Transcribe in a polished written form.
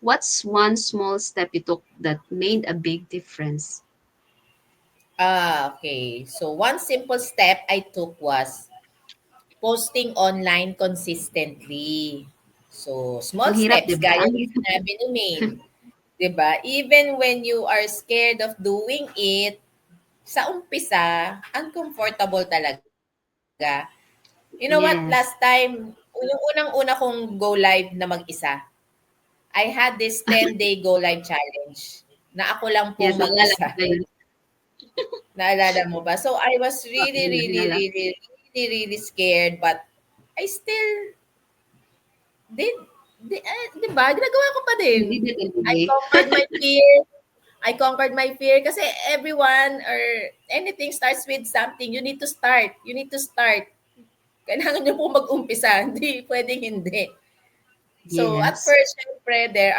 What's one small step you took that made a big difference? Okay. So one simple step I took was posting online consistently. So, small Mahirap, 'di steps, ba? gaya ng sinabi ni Maine. 'Di ba? Even when you are scared of doing it, sa umpisa, uncomfortable talaga. You know what? Last Yes. time, yung unang-una kong go live na mag-isa, I had this 10-day go live challenge na ako lang po Yes, naalala ko mag-isa. pa yun. Naalala mo ba? So, I was Oo, really, really, naalala ko. really, really, really scared, but I still did. Di ba? Ginagawa ko pa You din. did it I anyway. conquered my fear. I conquered my fear kasi everyone or anything starts with something. You need to start. You need to start. Kailangan nyo po mag-umpisa. Hindi pwedeng hindi. So, at Yes. first, syempre, there are